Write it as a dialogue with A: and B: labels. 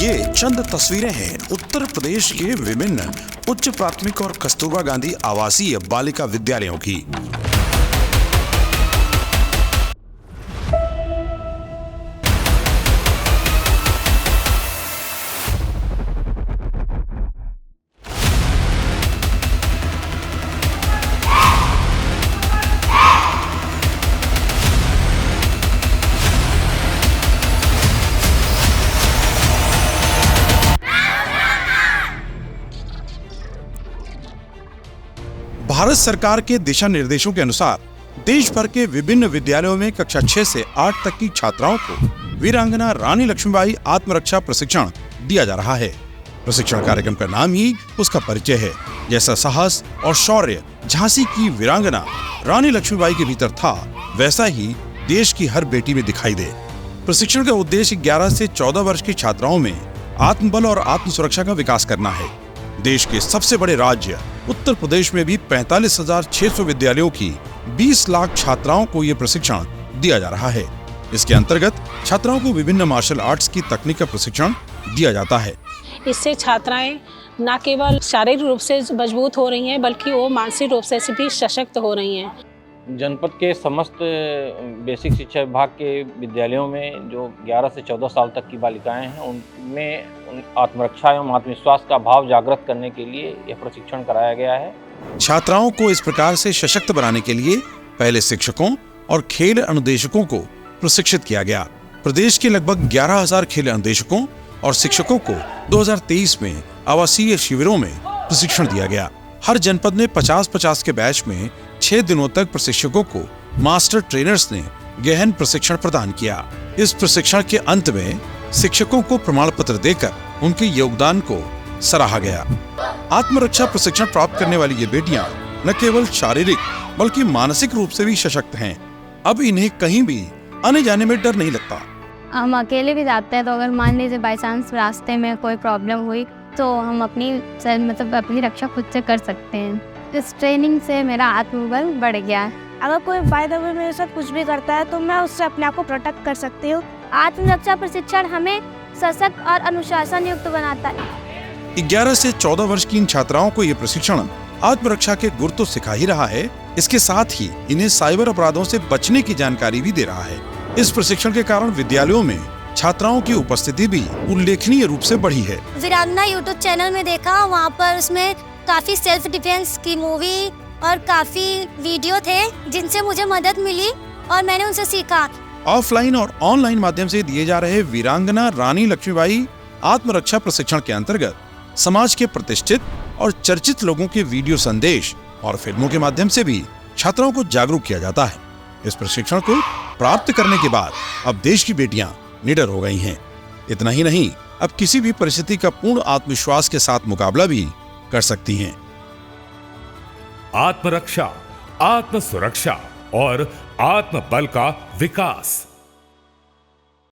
A: ये चंद तस्वीरें हैं उत्तर प्रदेश के विभिन्न उच्च प्राथमिक और कस्तूरबा गांधी आवासीय बालिका विद्यालयों की। भारत सरकार के दिशा निर्देशों के अनुसार देश भर के विभिन्न विद्यालयों में कक्षा 6 से 8 तक की छात्राओं को वीरांगना रानी लक्ष्मीबाई आत्मरक्षा प्रशिक्षण दिया जा रहा है। प्रशिक्षण कार्यक्रम का नाम ही उसका परिचय है। जैसा साहस और शौर्य झांसी की वीरांगना रानी लक्ष्मीबाई के भीतर था, वैसा ही देश की हर बेटी में दिखाई दे। प्रशिक्षण का उद्देश्य 11 से 14 वर्ष की छात्राओं में आत्मबल और आत्म सुरक्षा का विकास करना है। देश के सबसे बड़े राज्य उत्तर प्रदेश में भी 45,600 विद्यालयों की 20 लाख छात्राओं को ये प्रशिक्षण दिया जा रहा है। इसके अंतर्गत छात्राओं को विभिन्न मार्शल आर्ट्स की तकनीक का प्रशिक्षण दिया जाता है।
B: इससे छात्राएं न केवल शारीरिक रूप से मजबूत हो रही हैं, बल्कि वो मानसिक रूप से भी सशक्त हो रही हैं।
C: जनपद के समस्त बेसिक शिक्षा विभाग के विद्यालयों में जो 11 से 14 साल तक की बालिकाएं हैं, उनमें आत्मरक्षा एवं आत्मविश्वास का भाव जागृत करने के लिए यह प्रशिक्षण कराया गया है।
A: छात्राओं को इस प्रकार से सशक्त बनाने के लिए पहले शिक्षकों और खेल अनुदेशकों को प्रशिक्षित किया गया। प्रदेश के लगभग 11,000 खेल अनुदेशकों और शिक्षकों को 2023 में आवासीय शिविरों में प्रशिक्षण दिया गया। हर जनपद में 50-50 के बैच में 6 दिनों तक प्रशिक्षकों को मास्टर ट्रेनर्स ने गहन प्रशिक्षण प्रदान किया। इस प्रशिक्षण के अंत में शिक्षकों को प्रमाण पत्र देकर उनके योगदान को सराहा गया। आत्मरक्षा प्रशिक्षण प्राप्त करने वाली ये बेटियां न केवल शारीरिक बल्कि मानसिक रूप से भी सशक्त हैं। अब इन्हें कहीं भी आने जाने में डर नहीं लगता।
D: हम अकेले भी जाते हैं तो अगर मान लीजिए बाई चांस रास्ते में कोई प्रॉब्लम हुई तो हम अपनी रक्षा खुद से कर सकते हैं। इस ट्रेनिंग से मेरा आत्मबल बढ़ गया है।
E: अगर कोई बाय द वे मेरे साथ कुछ भी करता है तो मैं उससे अपने आप को प्रोटेक्ट कर सकती हूँ।
D: आत्मरक्षा प्रशिक्षण हमें सशक्त और अनुशासन युक्त बनाता है।
A: 11 से 14 वर्ष की इन छात्राओं को ये प्रशिक्षण आत्मरक्षा के गुर तो सिखा ही रहा है, इसके साथ ही इन्हें साइबर अपराधों से बचने की जानकारी भी दे रहा है। इस प्रशिक्षण के कारण विद्यालयों में छात्राओं की उपस्थिति भी उल्लेखनीय रूप से बढ़ी है।
F: वीरांगना यूट्यूब चैनल में देखा, वहाँ पर उसमें काफी सेल्फ डिफेंस की मूवी और काफी वीडियो थे जिनसे मुझे मदद मिली और मैंने उनसे सीखा।
A: ऑफलाइन और ऑनलाइन माध्यम से दिए जा रहे वीरांगना रानी लक्ष्मीबाई आत्मरक्षा प्रशिक्षण के अंतर्गत समाज के प्रतिष्ठित और चर्चित लोगों के वीडियो संदेश और फिल्मों के माध्यम से भी छात्राओं को जागरूक किया जाता है। इस प्रशिक्षण को प्राप्त करने के बाद अब देश की बेटियां निडर हो गई हैं। इतना ही नहीं, अब किसी भी परिस्थिति का पूर्ण आत्मविश्वास के साथ मुकाबला भी कर सकती हैं।
G: आत्मरक्षा, आत्म सुरक्षा और आत्मबल का विकास।